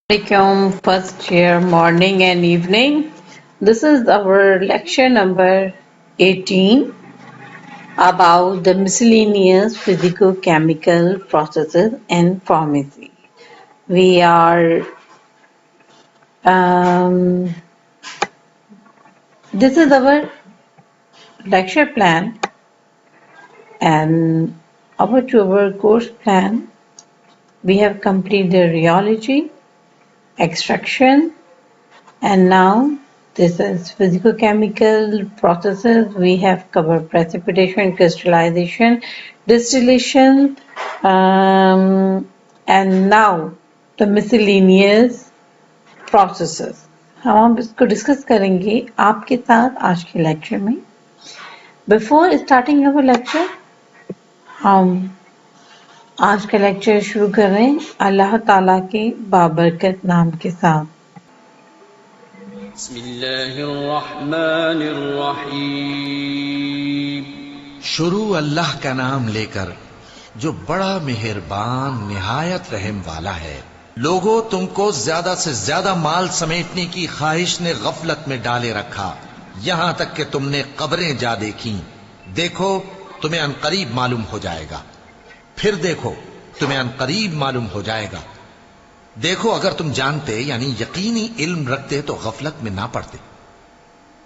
Alaikum, first year morning and evening. This is our lecture number 18 about the miscellaneous physico-chemical processes in pharmacy. We are, um, this is our lecture plan and our course plan. We have completed rheology, extraction, and now this is physicochemical processes. We have covered precipitation, crystallization, distillation, and now the miscellaneous processes. हम इसको discuss करेंगे आपके साथ आज के lecture में. Before starting our lecture हम आज का लेक्चर शुरू कर रहे हैं अल्लाह ताला के बाबरकत नाम के साथ. शुरू अल्लाह का नाम लेकर जो बड़ा मेहरबान निहायत रहम वाला है. लोगों, तुमको ज्यादा से ज्यादा माल समेटने की ख्वाहिश ने गफलत में डाले रखा, यहां तक कि तुमने कब्रें जा देखी. देखो तुम्हें अनकरीब मालूम हो जाएगा. फिर देखो तुम्हें अनकरीब मालूम हो जाएगा. देखो अगर तुम जानते यानी यकीनी इल्म रखते तो गफलत में ना पड़ते.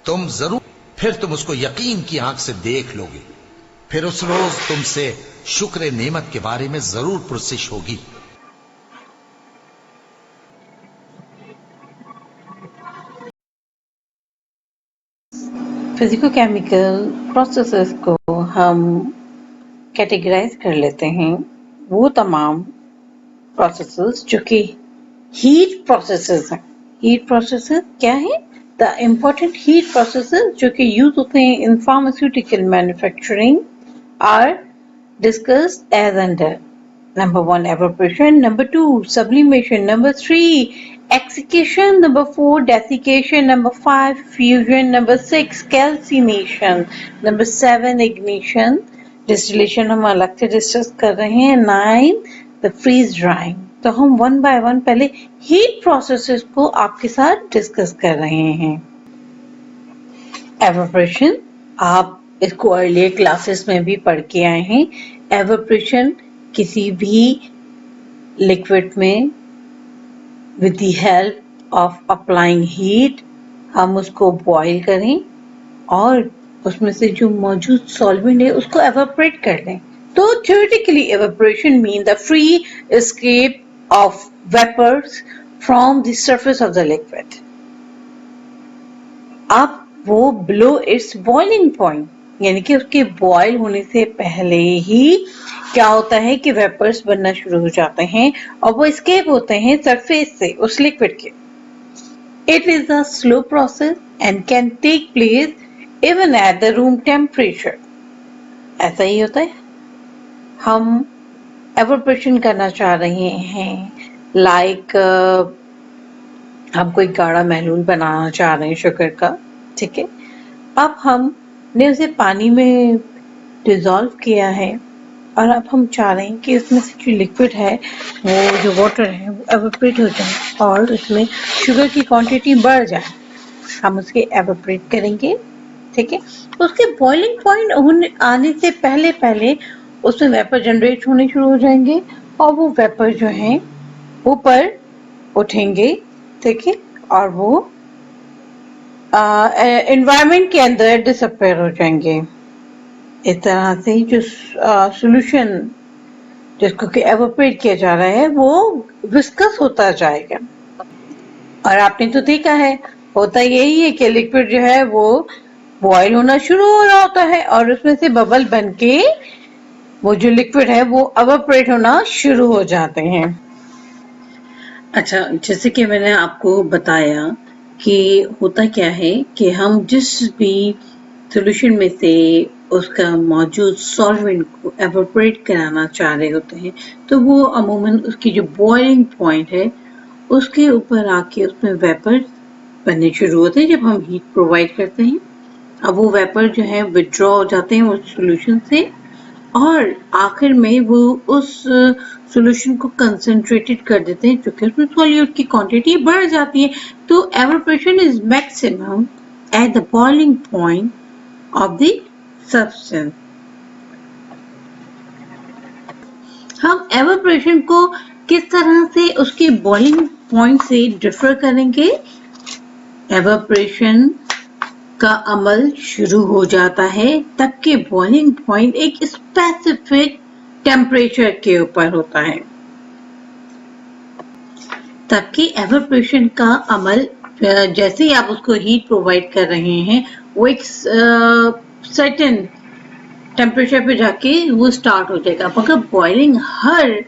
तुम जरूर फिर तुम उसको यकीन की आंख से देख लोगे. फिर उस रोज तुमसे शुक्र नेमत के बारे में जरूर पुरसिश होगी. फिजिको-केमिकल प्रोसेसेस को हम कैटेगराइज कर लेते हैं. वो तमाम प्रोसेसेस जो कि हीट प्रोसेसेस हैं. हीट प्रोसेसेस क्या है? द इम्पोर्टेंट हीट प्रोसेसेस जो कि यूज होते हैं in pharmaceutical manufacturing are discussed as under. Number 1 evaporation, number 2 sublimation, number 3 excitation, number 4 desiccation, number 5 fusion, number 6 calcination, number 7 ignition. Distillation हम अलग से डिस्कस कर रहे हैं. 9 the freeze drying. तो हम वन बाय वन पहले हीट प्रोसेसेस को आपके साथ डिस्कस कर रहे हैं. एवापोरेशन आप इसको अर्लियर क्लासेस में भी पढ़ के आए हैं. एवापोरेशन किसी भी लिक्विड में with the help of applying heat हम उसको बॉईल करें और उसमें से जो मौजूद सॉल्वेंट है उसको एवापोरेट कर दें. तो theoretically evaporation means the free escape of vapors from the surface of the liquid. अब वो below its boiling point यानी कि उसके बॉयल होने से पहले ही क्या होता है कि वेपर्स बनना शुरू हो जाते हैं और वो escape होते हैं सरफेस से उस लिक्विड के. It is a slow process and can take place even at the room temperature. ऐसा ही होता है. हम एवापोरेशन करना चाह रहे हैं लाइक हम कोई गाढ़ा महलूल बनाना चाह रहे हैं शुगर का. ठीक है. अब हमने उसे पानी में डिसॉल्व किया है और अब हम चाह रहे हैं कि उसमें से जो लिक्विड है वो जो वाटर है वो एवापोरेट हो जाए और उसमें शुगर की क्वांटिटी बढ़ जाए. हम उसके एवापोरेट करेंगे. ठीक है. उसके बॉइलिंग पॉइंट आने से पहले पहले उसमें वेपर जनरेट होने शुरू हो जाएंगे और वो वेपर जो हैं ऊपर उठेंगे. ठीक है. और वो एनवायरनमेंट के अंदर डिसअपीयर हो जाएंगे. इस तरह से जो सॉल्यूशन जिसको कि एवापोरेट किया जा रहा है वो विस्कस होता जाएगा. और आपने तो देखा है होता यही है कि लिक्विड जो है वो बॉयल होना शुरू हो रहा होता है और उसमें से बबल बन के वो जो लिक्विड है वो एवापोरेट होना शुरू हो जाते हैं. अच्छा, जैसे कि मैंने आपको बताया कि होता क्या है कि हम जिस भी सॉल्यूशन में से उसका मौजूद सॉल्वेंट को एवापोरेट कराना चाह रहे होते हैं तो वो अमूमन उसकी जो बॉइलिंग पॉइंट है उसके ऊपर आके उसमें वेपर बनने शुरू होते हैं जब हम हीट प्रोवाइड करते हैं. अब वो वेपर जो है विथड्रॉ हो जाते हैं उस सॉल्यूशन से और आखिर में वो उस सॉल्यूशन को कंसंट्रेटेड कर देते हैं, क्योंकि उसमें सॉल्यूट की क्वांटिटी बढ़ जाती है। तो evaporation is maximum at the boiling point of the substance. हम एवापोरेशन को किस तरह से उसके बॉइलिंग पॉइंट से डिफर करेंगे? एवापोरेशन का अमल शुरू हो जाता है तब के बॉइलिंग पॉइंट एक स्पेसिफिक टेम्परेचर के ऊपर होता है। तब के एवापोरेशन का अमल जैसे ही आप उसको हीट प्रोवाइड कर रहे हैं वो एक सर्टेन टेम्परेचर पे जाके वो स्टार्ट हो जाएगा। मगर बॉइलिंग हर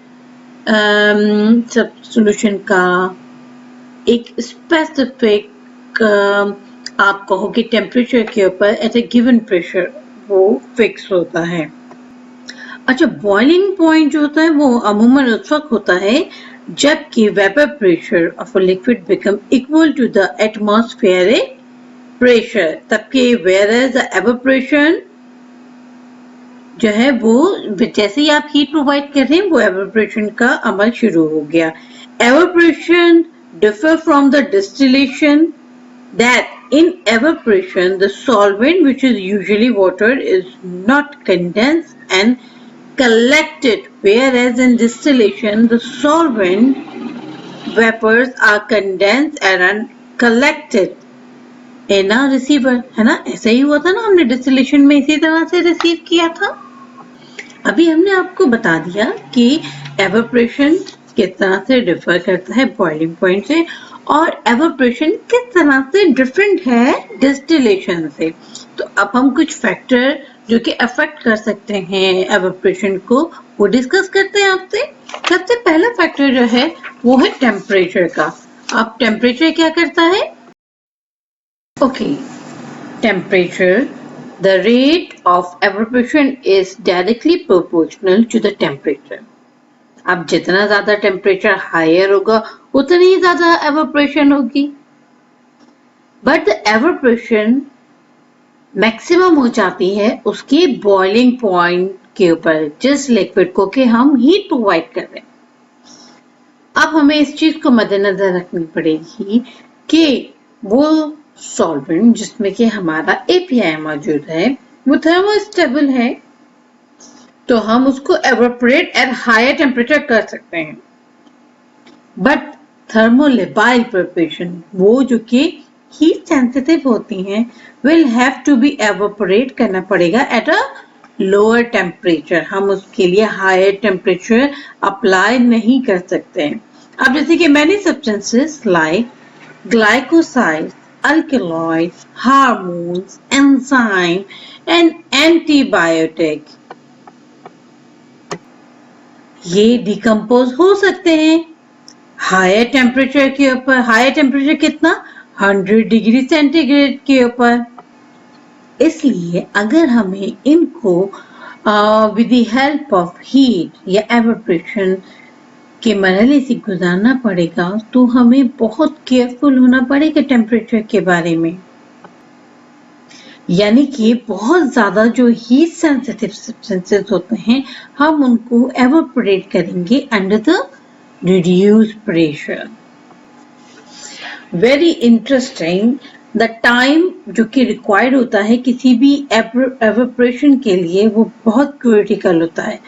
सब सॉल्यूशन का एक स्पेसिफिक आप कहोगे टेम्परेचर के ऊपर एट ए गिवन प्रेशर वो फिक्स होता है। अच्छा, बॉइलिंग पॉइंट जो होता है वो अमूमन उस वक्त होता है जबकि vapour pressure of a liquid become equal to the atmospheric pressure. तब के वेयरएज द एवापोरेशन जो है वो जैसे ही आप हीट प्रोवाइड कर रहे हैं वो एवापोरेशन का अमल शुरू हो गया। Evaporation differ from the distillation that in evaporation the solvent, which is usually water, is not condensed and collected, whereas in distillation the solvent vapors are condensed and collected in a receiver। है ना, ऐसा ही हुआ था ना, हमने distillation में इसी तरह से रिसीव किया था। अभी हमने आपको बता दिया कि एवापोरेशन किस तरह से डिफर करता है बॉइलिंग पॉइंट से और एवापोरेशन किस तरह से डिफरेंट है डिस्टिलेशन से। तो अब हम कुछ फैक्टर जो कि अफेक्ट कर सकते हैं एवापोरेशन को वो डिस्कस करते हैं आपसे। सबसे पहला फैक्टर जो है वो है टेम्परेचर का। अब टेम्परेचर क्या करता है? Okay, temperature, the rate of evaporation is directly proportional to the temperature। अब जितना ज्यादा टेम्परेचर हायर होगा उतनी ही ज्यादा एवापोरेशन होगी। बट द एवापोरेशन मैक्सिमम हो जाती है उसके बॉइलिंग पॉइंट के ऊपर, जिस लिक्विड को कि हम हीट प्रोवाइड कर रहे हैं। अब हमें इस चीज को मद्देनजर रखनी पड़ेगी कि वो सॉल्वेंट जिसमें कि हमारा एपीआई मौजूद है वो थर्मोस्टेबल है, तो हम उसको एवापोरेट एट हायर टेम्परेचर कर सकते हैं। बट थर्मोलेबाइल प्रिपरेशन, वो जो कि हीट सेंसिटिव होती हैं, will have to be evaporate करना पड़ेगा एट अ लोअर टेम्परेचर। हम उसके लिए हायर टेम्परेचर अप्लाई नहीं कर सकते हैं। अब जैसे कि many substances like glycosides, alkaloids, hormones, enzyme and antibiotic, ये डिकम्पोज हो सकते हैं हायर टेम्परेचर के ऊपर। हायर टेम्परेचर कितना? 100 डिग्री सेंटीग्रेड के ऊपर। इसलिए अगर हमें इनको with the help of heat या एवापोरेशन के मरहले से गुजारना पड़ेगा तो हमें बहुत केयरफुल होना पड़ेगा टेम्परेचर के बारे में। यानी कि बहुत ज्यादा जो हीट सेंसिटिव सब्सटेंसेस होते हैं हम उनको एवापोरेट करेंगे under the reduced pressure. Very interesting, the time जो कि रिक्वायर्ड होता है किसी भी एवापोरेशन के लिए वो बहुत क्रिटिकल होता है।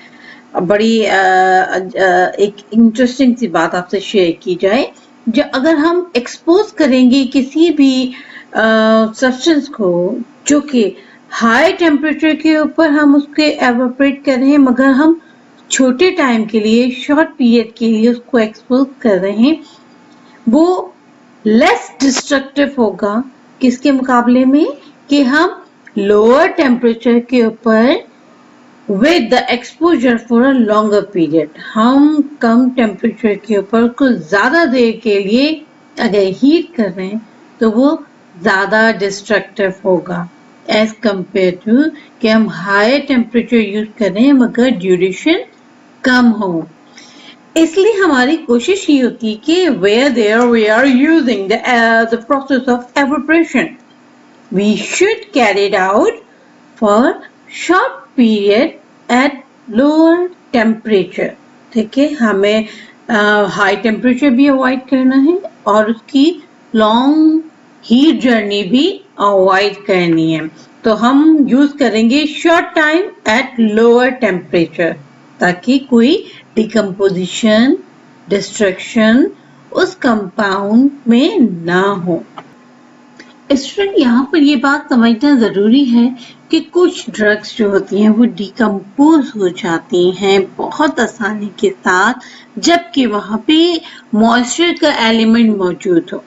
बड़ी एक इंटरेस्टिंग सी बात आपसे शेयर की जाए, जो अगर हम एक्सपोज करेंगे किसी भी सब्सटेंस को जो कि हाई टेम्परेचर के ऊपर हम उसके एवापोरेट कर रहे हैं मगर हम छोटे टाइम के लिए, शॉर्ट पीरियड के लिए उसको एक्सपोज कर रहे हैं, वो लेस डिस्ट्रक्टिव होगा किसके मुकाबले में कि हम लोअर टेम्परेचर के ऊपर with the exposure for a longer period, हम कम टेम्परेचर के ऊपर को ज्यादा देर के लिए अगर हीट कर रहे हैं तो वो ज्यादा डिस्ट्रक्टिव होगा एज कंपेयर टू कि हम हायर टेम्परेचर यूज कर रहे हैं मगर ड्यूरेशन कम हो। इसलिए हमारी कोशिश ये होती है कि where there we are using the process of evaporation, we should carry it out for short period at lower temperature, ठीक है, हमें हाई टेम्परेचर भी अवॉइड करना है और उसकी लॉन्ग हीट जर्नी भी अवॉइड करनी है। तो हम यूज करेंगे short time at lower temperature, ताकि कोई डिकम्पोजिशन, डिस्ट्रक्शन उस कंपाउंड में ना हो। स्टूडेंट, यहाँ पर ये बात समझना जरूरी है कि कुछ ड्रग्स जो होती हैं वो डिकम्पोज हो जाती हैं बहुत आसानी के साथ, जबकि वहाँ पे मॉइस्चर का एलिमेंट मौजूद हो।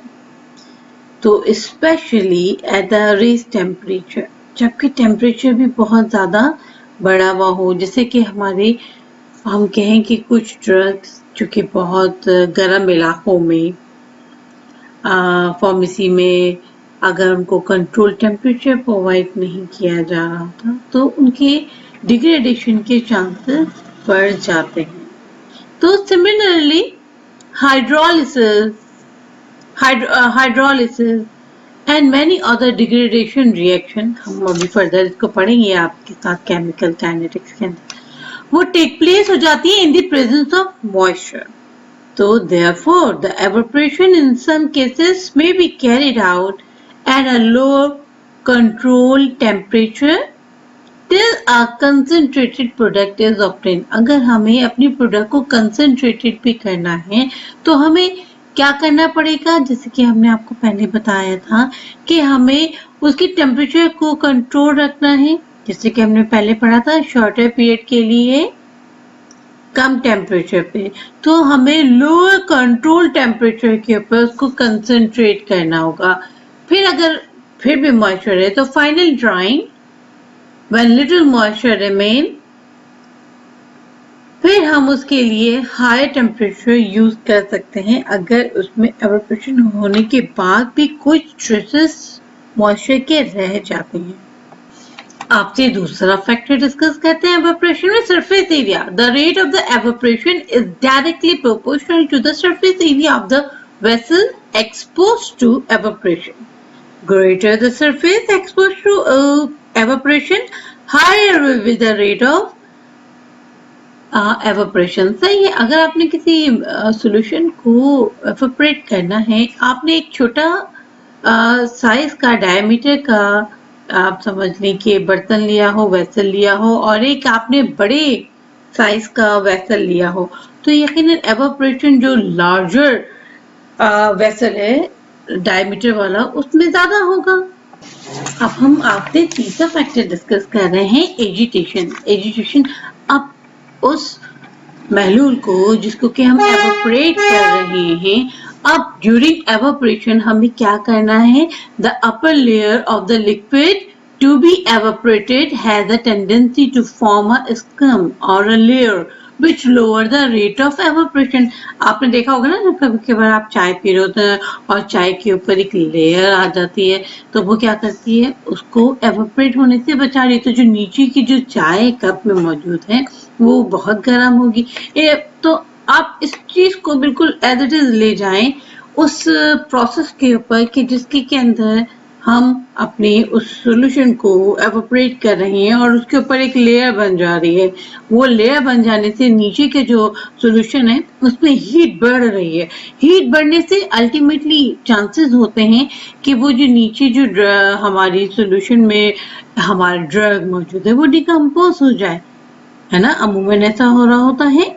तो specially at the raise temperature, जबकि टेम्परेचर भी बहुत ज़्यादा बढ़ा हुआ हो, जैसे कि हम कहें कि कुछ ड्रग्स जो कि बहुत गर्म इलाकों में, फार्मेसी में अगर उनको कंट्रोल टेम्परेचर प्रोवाइड नहीं किया जा रहा था तो उनके डिग्रेडेशन के चांसेस बढ़ जाते हैं। तो similarly hydrolysis and many other degradation reaction, हम अभी फर्दर इसको पढ़ेंगे आपके साथ केमिकल काइनेटिक्स के अंदर, वो टेक प्लेस हो जाती है in the presence of moisture. So therefore, the evaporation in some cases may be carried out at a lower controlled temperature till a concentrated product is obtained. अगर हमें अपनी product को concentrated भी करना है तो हमें क्या करना पड़ेगा, जैसे कि हमने आपको पहले बताया था कि हमें उसकी टेम्परेचर को कंट्रोल रखना है, जैसे कि हमने पहले पढ़ा था शॉर्टर पीरियड के लिए कम टेम्परेचर पे, तो हमें लोअर कंट्रोल टेम्परेचर के ऊपर उसको कंसंट्रेट करना होगा। फिर अगर फिर भी मॉइस्चर है तो final drawing when little moisture remain, फिर हम उसके लिए हायर टेम्परेचर यूज कर सकते हैं अगर उसमें एवपोरेशन होने के बाद भी कुछ ट्रेसेस मॉइस्चर के रह जाते हैं। आपसे दूसरा फैक्टर डिस्कस करते हैं एवपोरेशन में, surface area. The rate of the evaporation is directly proportional to the surface area of the vessel exposed to evaporation. Greater the surface exposed to evaporation, higher will be the rate of evaporation. सही है, अगर आपने किसी solution को evaporate करना है, आपने एक छोटा साइज का डायमीटर का आप समझ लें कि बर्तन लिया हो, वेसल लिया हो, और एक आपने बड़े साइज का वेसल लिया हो, तो यकीनन एवपोरेशन जो लार्जर वेसल है डायमीटर वाला उसमें ज्यादा होगा। अब हम आपसे तीसरा फैक्टर डिस्कस कर रहे हैं, एजिटेशन। अब उस महलूल को जिसको कि हम एवपोरेट कर रहे हैं, अब ड्यूरिंग एवपोरेशन हमें क्या करना है, the upper layer of the liquid to be evaporated has a tendency to form a scum और a layer which lower the rate of evaporation. आपने देखा होगा ना, जब कभी कभार आप चाय पी रहे होते हैं और चाय के ऊपर एक लेयर आ जाती है, तो वो क्या करती है, उसको एवोपरेट होने से बचा रही है। तो जो नीचे की जो चाय कप में मौजूद है वो बहुत गर्म होगी। तो आप इस चीज को बिल्कुल एज इट इज ले जाएं उस प्रोसेस के ऊपर कि जिसके के अंदर हम अपने उस सॉल्यूशन को एवोपरेट कर रहे हैं और उसके ऊपर एक लेयर बन जा रही है। वो लेयर बन जाने से नीचे के जो सॉल्यूशन है उसमें हीट बढ़ रही है। हीट बढ़ने से अल्टीमेटली चांसेस होते हैं कि वो जो नीचे जो हमारी सॉल्यूशन में हमारा ड्रग मौजूद है वो डिकम्पोज हो जाए, है ना, अमूमन ऐसा हो रहा होता है।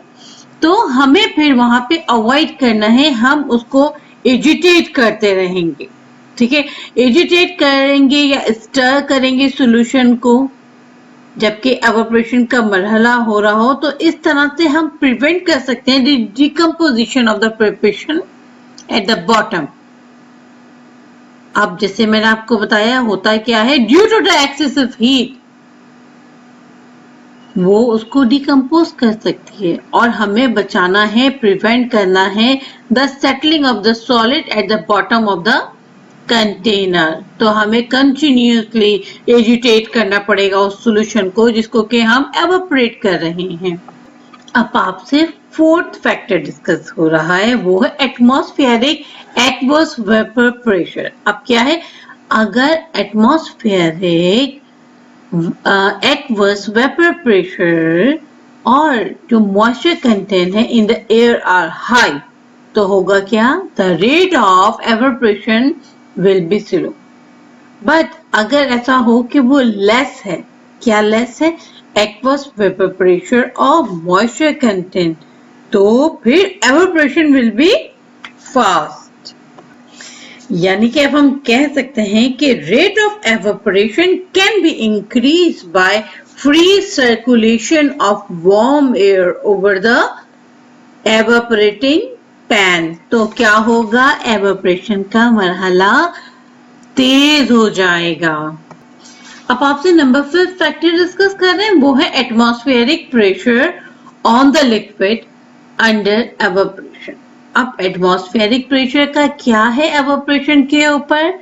तो हमें फिर वहां पे अवॉइड करना है, हम उसको एजिटेट करते रहेंगे, ठीक है, एजिटेट करेंगे या स्टर करेंगे सॉल्यूशन को जबकि एवोपरेशन का मरहला हो रहा हो। तो इस तरह से हम प्रिवेंट कर सकते हैं the decomposition of the preparation at the bottom. अब जैसे मैंने आपको बताया, होता क्या है, due to the excessive heat वो उसको डिकम्पोज कर सकती है और हमें बचाना है, प्रिवेंट करना है the settling of the solid at the bottom of the container. तो हमें कंटिन्यूसली एजिटेट करना पड़ेगा उस सॉल्यूशन को जिसको कि हम एवोपरेट कर रहे हैं। अब आपसे फोर्थ फैक्टर डिस्कस हो रहा है, वो है एटमॉस्फेरिक एक्वस वेपर प्रेशर। अब क्या है, अगर एटमॉस्फेरिक एक्वस वेपर प्रेशर और जो मॉइस्चर कंटेंट है in the air are high, तो होगा क्या? The rate of evaporation will be slow. But अगर ऐसा हो कि वो लेस है, क्या लेस है? एक्वस वेपर प्रेशर और मॉइस्चर कंटेंट, तो फिर एवापोरेशन विल बी फास्ट। यानी कि अब हम कह सकते हैं कि rate of evaporation can be increase by free circulation of warm air over the evaporating pan. तो क्या होगा? एवापोरेशन का मरहला तेज हो जाएगा। अब आपसे नंबर 5 फैक्टर डिस्कस कर रहे हैं, वो है atmospheric pressure on the liquid under evaporation. अब एटमॉस्फेरिक प्रेशर का क्या है एवापोरेशन के ऊपर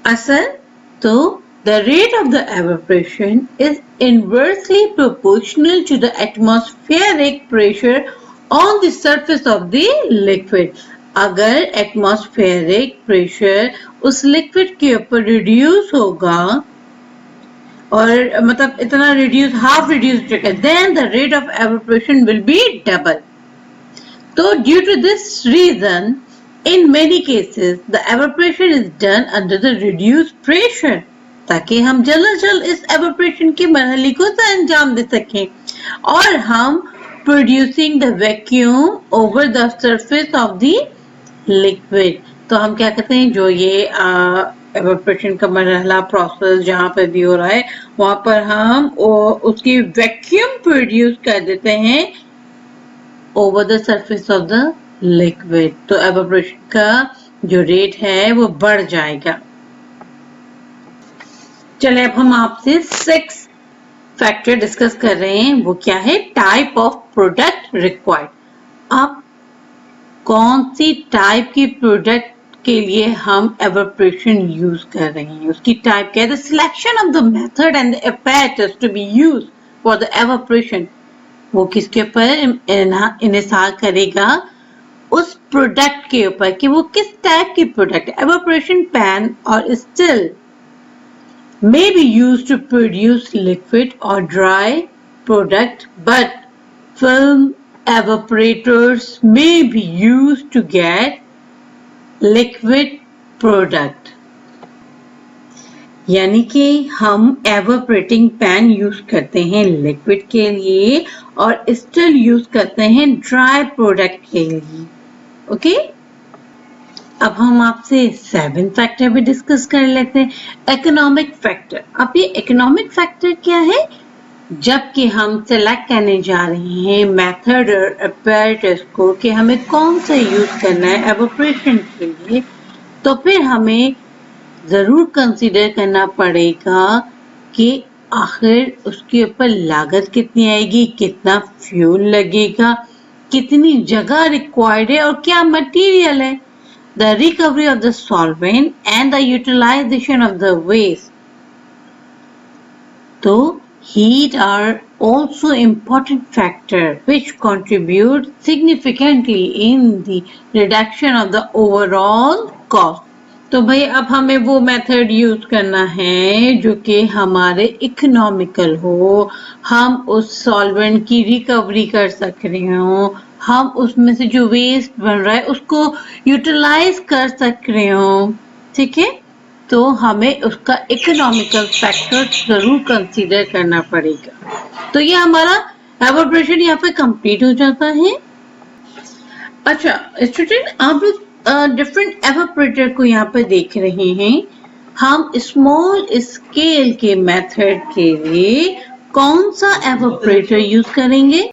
असर? तो the rate of the evaporation is inversely proportional to the atmospheric pressure on the surface of the liquid। अगर एटमॉस्फेरिक प्रेशर उस लिक्विड के ऊपर रिड्यूस होगा, और मतलब इतना रिड्यूस, हाफ रिड्यूस हो जाएगा, then the rate of evaporation will be double. तो due to this reason in many cases the evaporation is done under the reduced pressure, ताकि हम जल्द से जल्द इस एवापोरेशन के मरहले को अंजाम दे सकें और हम producing the vacuum over the surface of the liquid. तो हम क्या करते हैं, जो ये एवापोरेशन का मरहला प्रोसेस जहाँ पर भी हो रहा है वहां पर हम उसकी वैक्यूम प्रोड्यूस कर देते हैं over the surface of the liquid. तो एवापोरेशन का जो रेट है वो बढ़ जाएगा। चले अब हम आपसे 6 फैक्टर डिस्कस कर रहे हैं, वो क्या है? Type of product required. अब कौन सी टाइप की प्रोडक्ट के लिए हम एवापोरेशन यूज कर रहे हैं, उसकी टाइप क्या है? The selection of the method and the apparatus to be used for the evaporation, वो किसके ऊपर इन्हिसार करेगा? उस प्रोडक्ट के ऊपर कि वो किस टाइप की प्रोडक्ट है। एवापोरेशन पैन और still may be used to produce liquid or dry product, but film evaporators may be used to get liquid product। यानी कि हम एवापोरेटिंग पैन यूज करते हैं लिक्विड के लिए और स्टिल यूज करते हैं ड्राई प्रोडक्ट के लिए। ओके, अब हम आपसे 7 फैक्टर भी डिस्कस कर लेते हैं। Economic factor. अब ये इकोनॉमिक फैक्टर क्या है? जबकि हम सेलेक्ट करने जा रहे हैं मेथड और apparatus को कि हमें कौन सा यूज करना है एवापोरेशन के लिए, तो फिर हमें जरूर कंसीडर करना पड़ेगा कि आखिर उसके ऊपर लागत कितनी आएगी, कितना फ्यूल लगेगा, कितनी जगह रिक्वायर्ड है और क्या मटेरियल है। The recovery of the solvent and the utilization of the waste. So, heat are also important factor which contribute significantly in the reduction of the overall cost. तो भाई अब हमें वो मेथड यूज करना है जो कि हमारे इकोनॉमिकल हो, हम उस सॉल्वेंट की रिकवरी कर सक रहे हो, हम उसमें से जो वेस्ट बन रहा है उसको यूटिलाइज कर सक रहे हो। ठीक है, तो हमें उसका इकोनॉमिकल फैक्टर जरूर कंसीडर करना पड़ेगा। तो ये हमारा एवापोरेशन यहाँ पे कंप्लीट हो जाता है। अच्छा स्टूडेंट, आप लोग डिफरेंट एवापोरेटर को यहाँ पे देख रहे हैं। हम स्मॉल स्केल के मेथड के लिए कौन सा एवापोरेटर यूज करेंगे?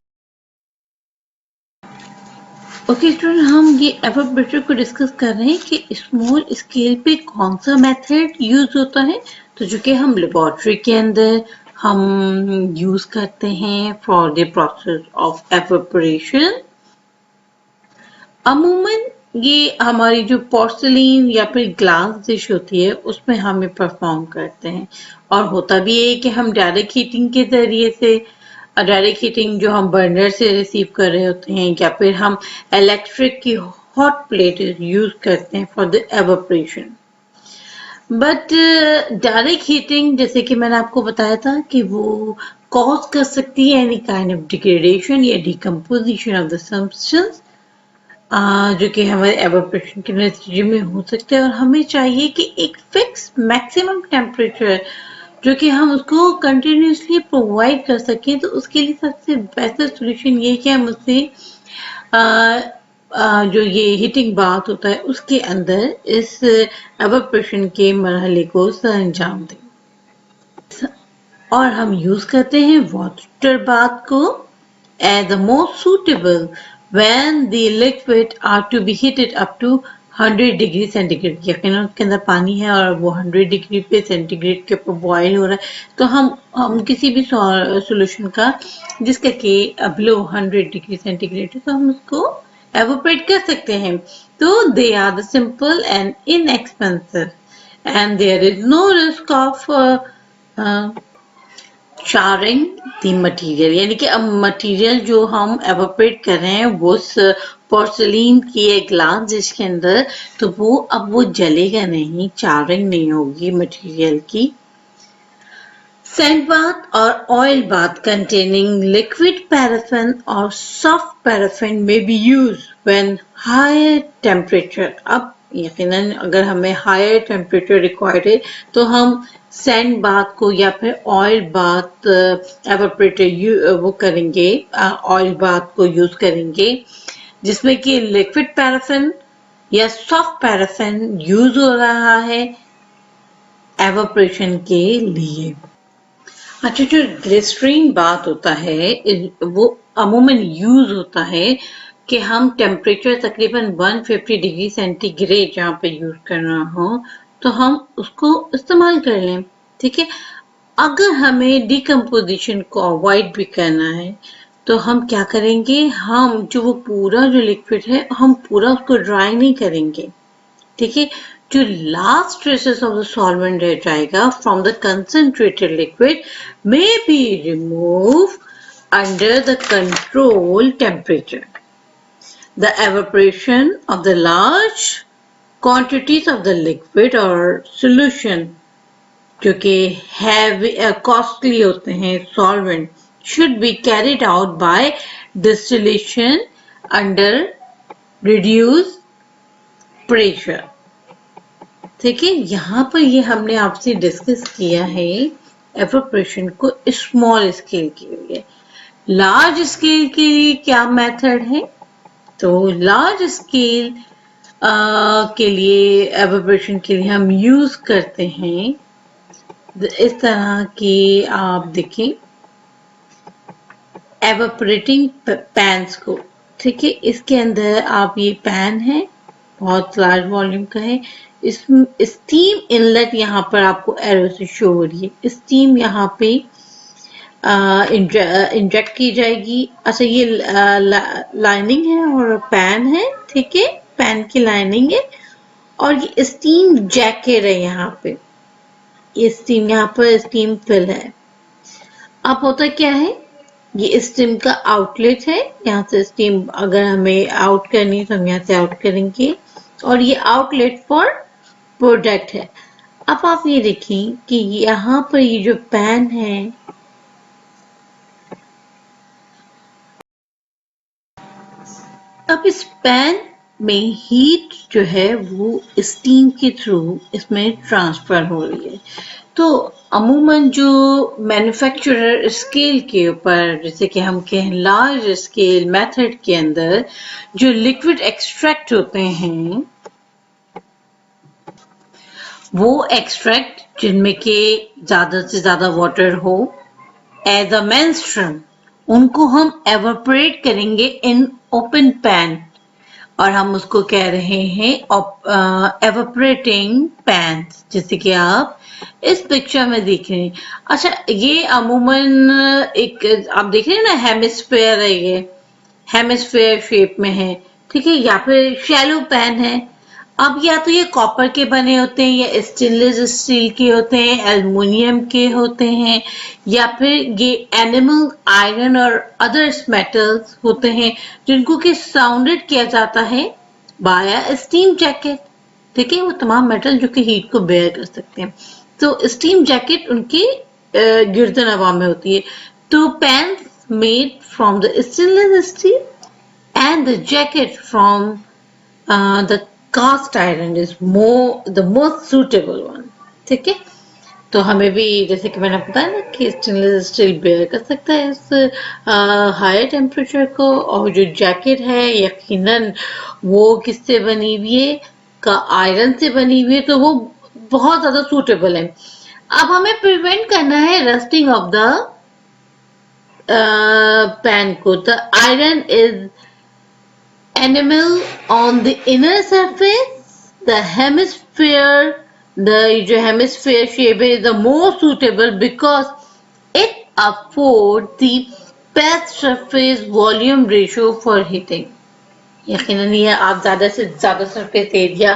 ओके स्टूडेंट, हम ये एवापोरेटर को डिस्कस कर रहे हैं कि स्मॉल स्केल पे कौन सा मेथड यूज होता है। तो जो कि हम लेबोरेटरी के अंदर हम यूज करते हैं for the process of evaporation. अमूमन ये हमारी जो पोर्सलिन या फिर ग्लास डिश होती है उसमें हमें परफॉर्म करते हैं, और होता भी है कि हम डायरेक्ट हीटिंग के जरिए से, डायरेक्ट हीटिंग जो हम बर्नर से रिसीव कर रहे होते हैं, या फिर हम इलेक्ट्रिक की हॉट प्लेट यूज करते हैं for the evaporation. But direct heating, जैसे कि मैंने आपको बताया था कि वो कॉज कर सकती है एनी काइंड ऑफ डिग्रेडेशन या डिकम्पोजिशन ऑफ द सब्सटेंस, जो कि हमारे एवापोरेशन के नतीजे में हो सकता है। और हमें चाहिए कि एक फिक्स मैक्सिमम टेम्परेचर जो कि हम उसको कंटिन्यूसली प्रोवाइड कर सकें। तो उसके लिए सबसे बेहतर सोल्यूशन ये है कि हम उससे जो ये हीटिंग बाथ होता है उसके अंदर इस एवापोरेशन के मरहले को सरअंजाम दें। और हम यूज करते हैं वाटर बाथ को as the most suitable when the liquid are to be heated up to 100 degree centigrade. यकीनन उसके अंदर पानी है और वो 100 डिग्री पे सेंटीग्रेड के ऊपर बॉयल हो रहा है। तो हम किसी भी सॉल्यूशन का जिसका कि बिलो 100 डिग्री सेंटीग्रेड है तो हम उसको एवोपरेट कर सकते हैं। तो they are the simple and inexpensive and there is no risk of charring the material, यानी कि अब मटेरियल जो हम एवोपरेट कर रहे हैं वो पोर्सिलीन की एक ग्लास जिसके अंदर, तो वो अब वो जलेगा नहीं, चारिंग नहीं होगी मटेरियल की। सैंड बाथ और oil bath containing liquid paraffin or soft paraffin may be used when higher temperature। अब यकीनन अगर हमें हायर टेम्परेचर रिक्वायर्ड है तो हम सैंड बाथ को या फिर ऑयल बाथ एवापोरेटर वो करेंगे, ऑयल बाथ को यूज करेंगे जिसमें कि लिक्विड पैराफिन या सॉफ्ट पैराफिन यूज हो रहा है एवापोरेशन के लिए। अच्छा, जो ग्लिसरीन बात होता है वो अमूमन यूज होता है कि हम टेम्परेचर तकरीबन 150 डिग्री सेंटीग्रेड जहाँ पे यूज करना हो तो हम उसको इस्तेमाल कर लें। ठीक है, अगर हमें डिकम्पोजिशन को अवॉइड भी करना है तो हम क्या करेंगे, हम जो वो पूरा जो लिक्विड है हम पूरा उसको ड्राई नहीं करेंगे। ठीक है, जो last traces of the solvent रह जाएगा from the concentrated liquid may be remove under the control temperature. The evaporation of the large quantities of the liquid or solution जो कि heavy costly होते हैं solvent should be carried out by distillation under reduced pressure। ठीक है, यहाँ पर ये हमने आपसे डिस्कस किया है एवापोरेशन को स्मॉल स्केल के लिए। लार्ज स्केल के लिए क्या मेथड है, तो लार्ज स्केल के लिए एवापोरेशन के लिए हम यूज करते हैं इस तरह की, आप देखें एवापोरेटिंग पैन्स को। ठीक है, इसके अंदर आप ये पैन है बहुत लार्ज वॉल्यूम का है, इसमें स्टीम इनलेट यहाँ पर आपको एरो से शो हो रही है। स्टीम यहाँ पे इंजेक्ट की जाएगी। अच्छा, ये लाइनिंग है और पैन है। ठीक है, पैन की लाइनिंग है और ये स्टीम जैकेट है यहाँ पे, ये स्टीम यहाँ पर स्टीम फिल है। अब होता क्या है, ये स्टीम का आउटलेट है, यहाँ से स्टीम अगर हमें आउट करनी है तो हम यहाँ से आउट करेंगे और ये आउटलेट फॉर प्रोडक्ट है। अब आप ये देखें कि यहाँ पर ये जो पैन है अब इस पैन में हीट जो है वो स्टीम के थ्रू इसमें ट्रांसफर हो रही है। तो अमूमन जो मैन्युफैक्चरर स्केल के ऊपर, जैसे कि हम कहें लार्ज स्केल मेथड के अंदर जो लिक्विड एक्सट्रैक्ट होते हैं वो एक्सट्रैक्ट जिनमें के ज्यादा से ज्यादा वाटर हो एज अ मेनस्ट्रम, उनको हम एवापोरेट करेंगे इन ओपन पैन और हम उसको कह रहे हैं एवापोरेटिंग पैन, जैसे कि आप इस पिक्चर में देख रहे हैं। अच्छा, ये अमूमन एक आप देख रहे हैं ना, हेमिस्फेयर है, ये हेमिस्फेयर शेप में है। ठीक है, या फिर शैलो पैन है। अब या तो ये कॉपर के बने होते हैं या स्टेनलेस स्टील के होते हैं, एल्युमिनियम के होते हैं, या फिर ये एनिमल आयरन और अदर्स मेटल्स होते हैं जिनको कि साउंडेड किया जाता है बाया स्टीम जैकेट। ठीक है, वो तमाम मेटल जो कि हीट को बेयर कर सकते हैं। तो स्टीम जैकेट उनकी गिरदन हवा में होती है। Two pants made from the stainless steel and the jacket from the cast iron is the most suitable one. ठीक है, तो हमें भी जैसे कि मैंने बताया ना कि स्टेनलेस स्टील बेयर कर सकता है इस हायर टेम्परेचर को, और जो जैकेट है यकीनन वो किससे बनी हुई है, का आयरन से बनी हुई है, तो वो बहुत ज्यादा सूटेबल है। अब हमें प्रिवेंट करना है रस्टिंग ऑफ द पैन को। The iron is enamel on the inner surface. The जो hemisphere shape is the most suitable because it affords the best surface volume ratio for heating. यकीनन ये आप ज्यादा से ज्यादा सरफेस एरिया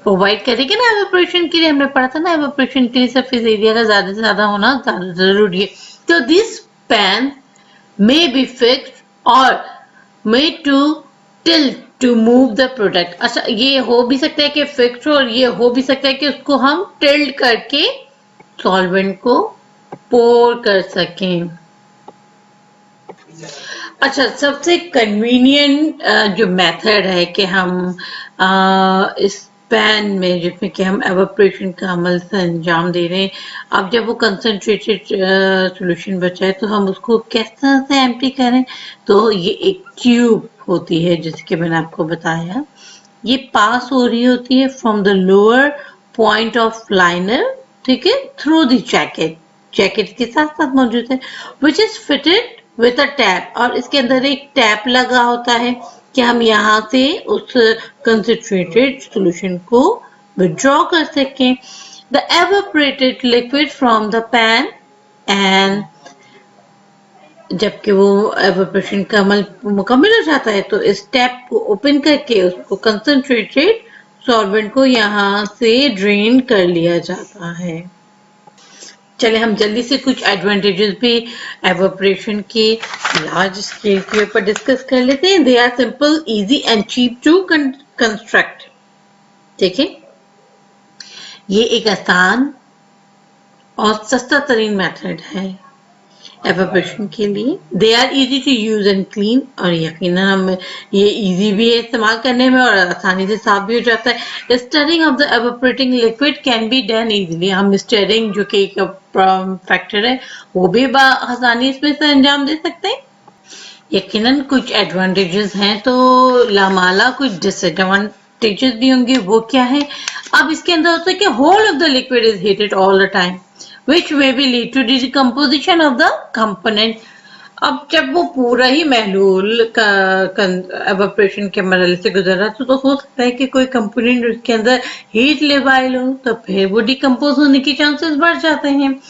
प्रोवाइड करेंगे ना एवापोरेशन के लिए। हमने पढ़ा था ना एवापोरेशन के लिए सरफेस एरिया का ज्यादा से ज्यादा होना ज्यादा जरूरी है। तो this pan may be fixed और made to tilt to move the product. अच्छा, ये हो भी सकता है कि फिक्स हो और ये हो भी सकता है कि उसको हम टिल्ट करके सॉल्वेंट को पोर कर सकें। अच्छा, सबसे कन्वीनियंट जो मेथड है कि हम इस पैन में जिसमें कि हम एवापोरेशन का अमल से अंजाम दे रहे हैं, अब जब वो कंसंट्रेटेड सॉल्यूशन बचा है तो हम उसको किस तरह से एम्प्टी करें। तो ये एक ट्यूब होती है जैसे कि मैंने आपको बताया, ये पास हो रही होती है from the lower point of liner, ठीक है, थ्रू द जैकेट के साथ साथ मौजूद है, which is fitted with a tap, और इसके अंदर एक टैप लगा होता है कि हम यहाँ से उस कंसंट्रेटेड सॉल्यूशन को विड्रॉ कर सकें। The evaporated liquid from the pan, and जबकि वो एवापोरेशन का अमल मुकम्मल हो जाता है तो इस टैप को ओपन करके उसको कंसंट्रेटेड सॉल्वेंट को यहाँ से ड्रेन कर लिया जाता है। चले हम जल्दी से कुछ एडवांटेजेस भी एवापोरेशन के लार्ज स्केल के ऊपर डिस्कस कर लेते हैं। They are simple, easy and cheap to construct. ठीक है, ये एक आसान और सस्ता तरीन मेथड है एवापोरेशन के लिए। They are easy to use and clean, और यकीनन हम ये इजी भी है इस्तेमाल करने में और आसानी से साफ भी हो जाता है। Stirring of the evaporating liquid can be done easily. हम स्टरिंग जो कि एक फैक्टर है वो भी आसानी इसमें से अंजाम दे सकते हैं। यकीनन कुछ एडवांटेजेस हैं तो लामाला कुछ डिसएडवांटेजेस भी होंगे। वो क्या है? अब इसके अंदर होता है कि whole of the liquid is heated all the time which may be lead to decomposition of the component. अब जब वो पूरा ही महलूल एवापोरेशन के मरहले से गुजरा तो हो सकता है कि कोई कंपोनेंट उसके अंदर हीट लेवाइल हो, तो फिर वो डिकम्पोज होने के चांसेस बढ़ जाते हैं।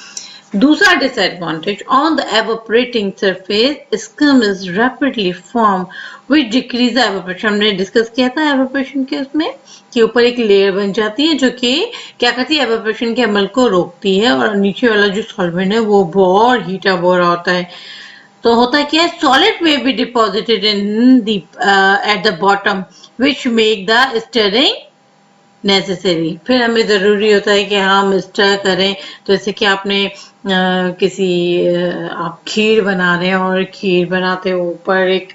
दूसरा disadvantage, on the evaporating surface scum is rapidly form which decrease evaporation. हमने डिस्कस किया था एवापोरेशन के उसमें कि ऊपर एक लेयर बन जाती है जो कि क्या करती है, एवापोरेशन के अमल को रोकती है, और नीचे वाला जो सॉल्वेंट है वो बहुत हीट अप हो रहा होता है। तो होता क्या है, सॉलिड में be deposited in the eight the bottom which make the stirring necessary. फिर हमें जरूरी होता है कि हम स्टर करें। तो जैसे कि आपने आप खीर बना रहे हैं और खीर बनाते ऊपर एक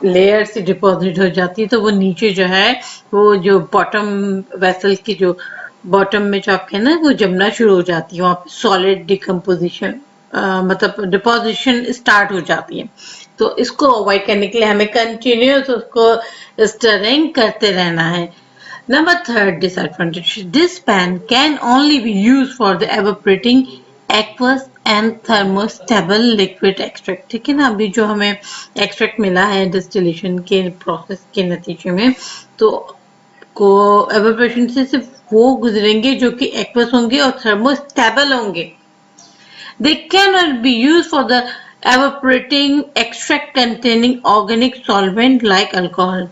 लेयर से डिपॉजिट हो जाती है, तो वो नीचे जो है वो जो बॉटम वेसल की जो बॉटम में जो आपके ना वो जमना शुरू हो जाती है, वहाँ पे सॉलिड डिकम्पोजिशन मतलब डिपॉजिशन स्टार्ट हो जाती है। तो इसको अवॉइड करने के लिए हमें कंटिन्यूस उसको स्टरिंग करते रहना है। Number third disadvantage, this pan can only be used for the evaporating aqueous and thermostable liquid extract। ठीक है ना, अभी जो हमें एक्सट्रैक्ट मिला है डिस्टिलेशन के प्रोसेस के नतीजे में, तो को एवापोरेशन से सिर्फ वो गुजरेंगे जो कि एक्वस होंगे और थर्मोस्टेबल होंगे। They cannot be used for the evaporating extract containing organic solvent like alcohol।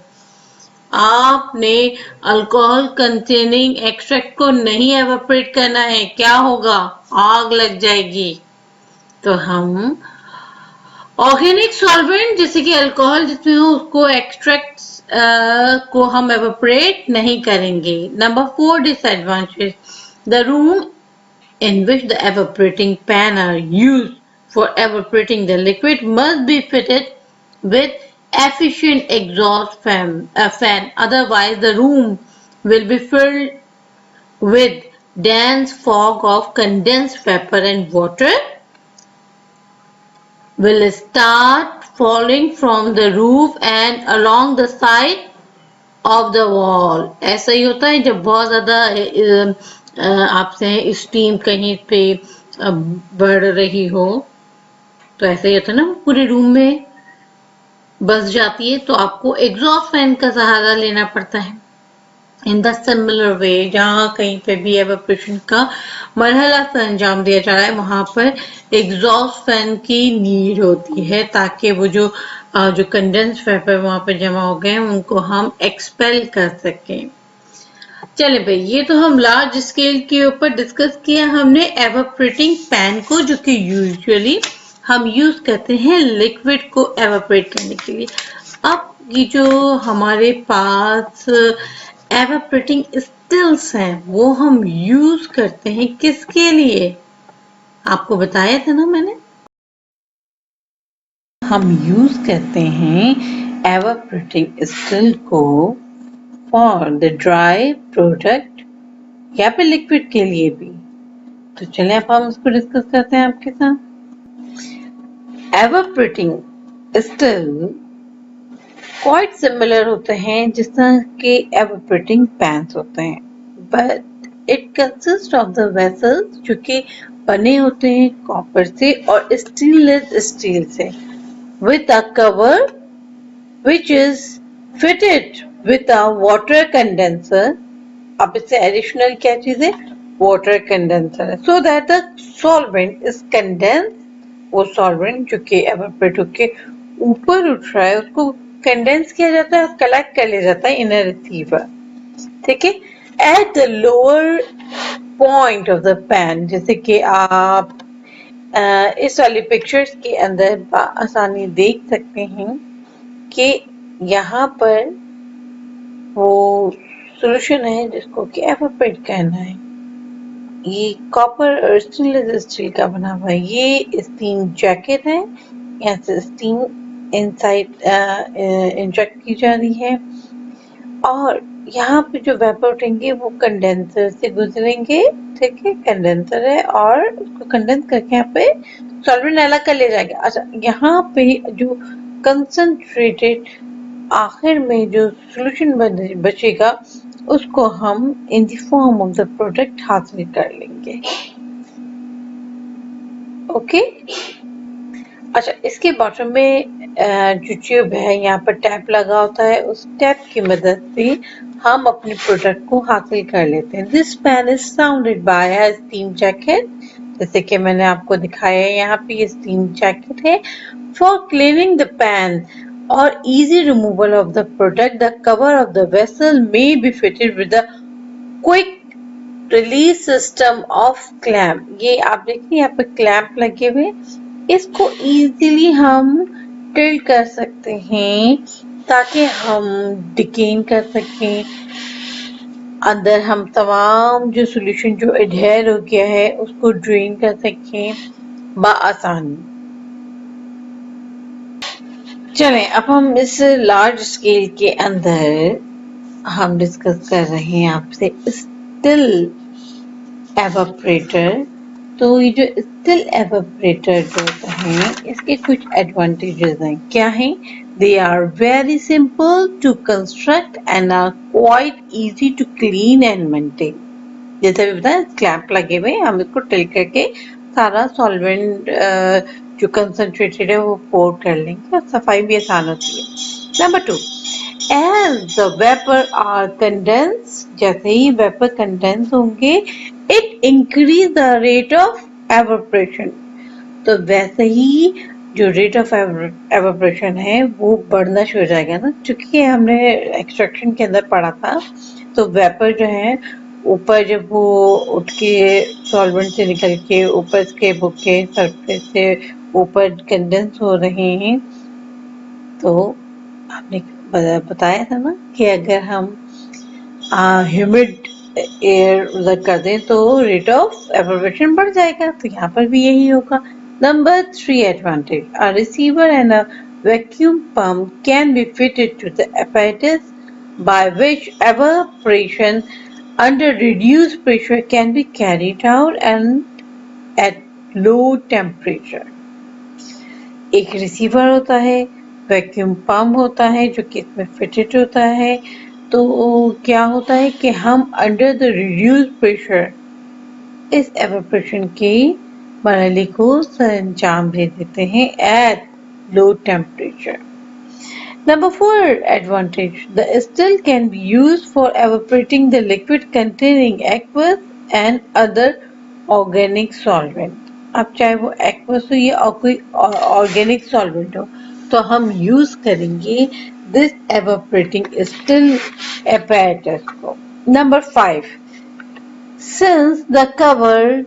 आपने अल्कोहल कंटेनिंग एक्सट्रैक्ट को नहीं एवापोरेट करना है, क्या होगा, आग लग जाएगी। तो हम ऑर्गेनिक सॉल्वेंट जैसे कि अल्कोहल जिसमें हो उसको एक्सट्रैक्ट को हम एवापोरेट नहीं करेंगे। Number 4 disadvantage, the room in which the evaporating pan are used For evaporating, the liquid must be fitted with efficient exhaust fan. Otherwise, the room will be filled with dense fog of condensed vapor, and water will start falling from the roof and along the side of the wall. ऐसा ही होता है जब बहुत ज्यादा आपसे steam कहीं पे बढ़ रही हो, तो ऐसा ही होता है ना, पूरे रूम में बस जाती है, तो आपको एग्जॉस्ट फैन का सहारा लेना पड़ता है। इन द सिमिलर वे, जहाँ कहीं पे भी एवापोरेशन का मरहला से अंजाम दिया जा रहा है, वहां पर एग्जॉस्ट फैन की नीड होती है, ताकि वो जो कंडेंस वेपर वहां पर जमा हो गए हैं उनको हम एक्सपेल कर सकें। चले भाई, ये तो हम लार्ज स्केल के ऊपर डिस्कस किया हमने एवापोरेटिंग पैन को, जो कि यूजुअली हम यूज करते हैं लिक्विड को एवापोरेट करने के लिए। अब ये जो हमारे पास एवापोरेटिंग स्टिल्स हैं, वो हम यूज करते हैं किसके लिए? आपको बताया था ना मैंने, हम यूज करते हैं एवापोरेटिंग स्टिल को फॉर द ड्राई प्रोडक्ट या फिर लिक्विड के लिए भी। तो चलिए अब हम इसको डिस्कस करते हैं आपके साथ। एवापोरेटिंग स्टिल क्वाइट सिमिलर होते हैं जिस तरह के एवापोरेटिंग पैन्स होते हैं, but it consist of the vessels जो कि बने होते हैं कॉपर से और स्टेनलेस स्टील से, with a cover which is fitted with a water condenser. अब इससे एडिशनल क्या चीज है? वाटर कंडेंसर है, so that the solvent is condense. वो सॉल्वेंट जो कि एवापोरेट होके ऊपर उठ रहा है उसको कंडेंस किया जाता है, कलेक्ट कर लिया जाता है इन अ रिसीवर। ठीक है, at the lower point of the pan, जैसे कि आप इस वाली पिक्चर्स के अंदर आसानी देख सकते हैं कि यहाँ पर वो सॉल्यूशन है जिसको कि एवापोरेट करना है। ये कॉपर और स्टेनलेस स्टील का बना हुआ है। ये स्टीम जैकेट है, यहाँ से स्टीम इनसाइड इंजेक्ट की जा रही है, और यहाँ पे जो वेपर उठेंगे वो कंडेंसर से गुजरेंगे। ठीक है, कंडेंसर है और उसको कंडेंस करके यहाँ पे सॉल्वेंट अलग कर ले जाएंगे। अच्छा, यहाँ पे जो कंसंट्रेटेड आखिर में जो सॉल्यूशन बचेगा उसको हम in the form of the product हासिल कर लेंगे। ओके, अच्छा, इसके बॉटम में जो ट्यूब है, यहाँ पर टैप लगा होता है, उस टैप की मदद से हम अपने प्रोडक्ट को हासिल कर लेते हैं। This pan is surrounded by a steam jacket, जैसे कि मैंने आपको दिखाया है, यहाँ पे ये स्टीम जैकेट है। फॉर क्लीनिंग द पैन और easy removal of the product, the cover of the vessel may be fitted with a quick release system of clamp। ये आप देखिए यहाँ पे क्लैंप लगे हुए, इसको इजीली हम टिल्ट कर सकते हैं ताकि हम डिकेन कर सकें, अंदर हम तमाम जो सॉल्यूशन जो एडहेयर हो गया है उसको ड्रेन कर सकें बआसानी। चलें, अब हम इस लार्ज स्केल के अंदर हम डिस्कस कर रहे हैं आपसे स्टिल एवापोरेटर। तो ये जो स्टिल एवापोरेटर जो होता है इसके कुछ एडवांटेजेस हैं। क्या हैं? They are very simple to construct and are quite easy to clean and maintain. जैसे भी बताया, क्लैंप लगे हुए, हम इसको टिल्ट करके सारा सॉल्वेंट जो कंसंट्रेटेड है वो पोर कर लेंगे और सफाई भी आसान होती है। Number 2, as the vapor are condensed, जैसे ही वेपर कंडेंस होंगे, it increase the rate of evaporation। तो वैसे ही जो रेट ऑफ एवापोरेशन है वो बढ़ना शुरू हो जाएगा ना, क्योंकि हमने एक्सट्रैक्शन के अंदर पढ़ा था। तो वेपर जो है ऊपर जब वो उठ के सॉल्वेंट से निकल के ऊपर के बुक के सरफेस से ऊपर कंडेंस हो रहे हैं, तो आपने बताया था ना कि अगर हम ह्यूमिड एयर कर दें तो रेट ऑफ एवापोरेशन बढ़ जाएगा। तो यहाँ पर भी यही होगा, Number 3 advantage. A receiver and a vacuum pump can be fitted to the apparatus by which evaporation under reduced pressure can be carried out and at low temperature. एक receiver होता है, वैक्यूम पंप होता है जो कि इसमें fitted होता है। तो क्या होता है कि हम अंडर द रिड्यूस प्रेशर इस एवापोरेशन की प्रणाली को अंजाम दे देते हैं at low temperature. Number 4 advantage. The still can be used for evaporating the liquid containing aqueous and other organic solvent. अब चाहे वो aqueous हो या कोई organic solvent हो, तो हम use करेंगे this evaporating still apparatus को। Number 5. Since the cover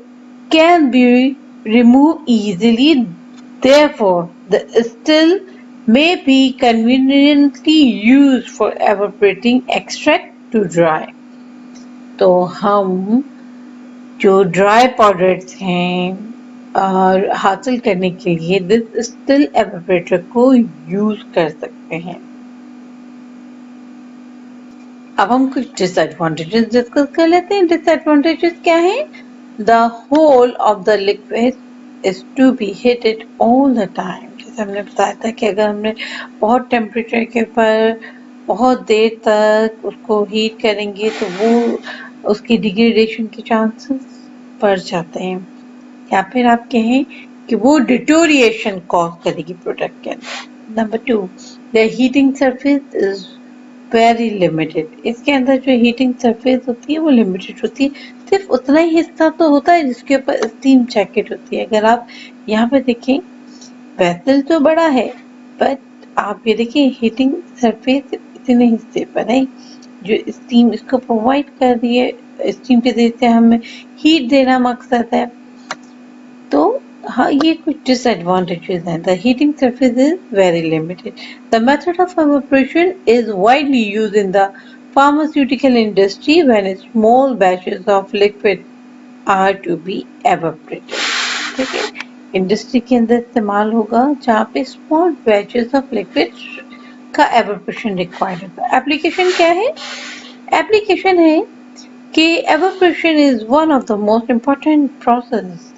can be removed easily, therefore the still may be conveniently used for evaporating extract to dry. तो हम जो ड्राई प्रोडक्ट्स हैं और हासिल करने के लिए दिस स्टिल एवापोरेटर को यूज कर सकते हैं। अब हम कुछ डिसएडवांटेजेस डिस्कस कर लेते हैं। डिसएडवांटेजेस क्या हैं? The whole of the liquid is to be heated all the time. जैसे हमने बताया था कि अगर हमने बहुत टेम्परेचर के ऊपर बहुत देर तक उसको हीट करेंगे तो वो उसकी डिग्रेडेशन के चांसेस बढ़ जाते हैं, या फिर आप कहें कि वो डिटोरिएशन कॉज करेगी प्रोडक्ट के अंदर। Number 2, the heating surface is very limited. इसके अंदर जो हीटिंग सरफेस होती है वो लिमिटेड होती है, सिर्फ उतना ही हिस्सा तो होता है जिसके ऊपर स्टीम जैकेट होती है। अगर आप यहाँ पे देखें वेसल तो बड़ा है, बट आप ये देखिए हीटिंग सरफेस इतने हिस्से पर है जो स्टीम इसको प्रोवाइड कर रही है। स्टीम के जरिए से हमें हीट देना मकसद है। तो हाँ, ये कुछ डिसएडवांटेजेस हैं। The heating surface is very limited. The method of evaporation is widely used in the pharmaceutical industry when small batches of liquid are to be evaporated. ठीक है, इंडस्ट्री के अंदर इस्तेमाल होगा जहाँ पे स्मॉल बैचेस ऑफ लिक्विड का evaporation required होता है। एप्लीकेशन क्या है? एप्लीकेशन है कि evaporation is one of the most important processes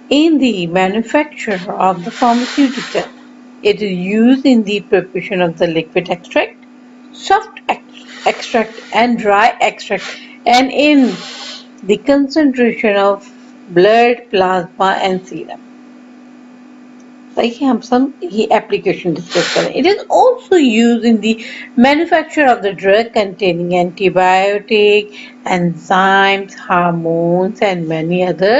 in the manufacture of the pharmaceutical. It is used in the preparation of the liquid extract, soft extract and dry extract, and in the concentration of blood, plasma and serum. ताकि हम सब ये application discuss करें। It is also used in the manufacture of the drug containing antibiotic, enzymes, hormones and many other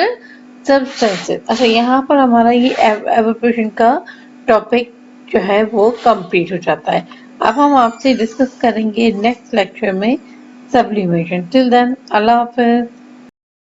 substances. अच्छा, यहाँ पर हमारा ये evaporation का टॉपिक जो है वो कंप्लीट हो जाता है। अब हम आपसे डिस्कस करेंगे नेक्स्ट लेक्चर में sublimation. Till then, Allah Hafiz.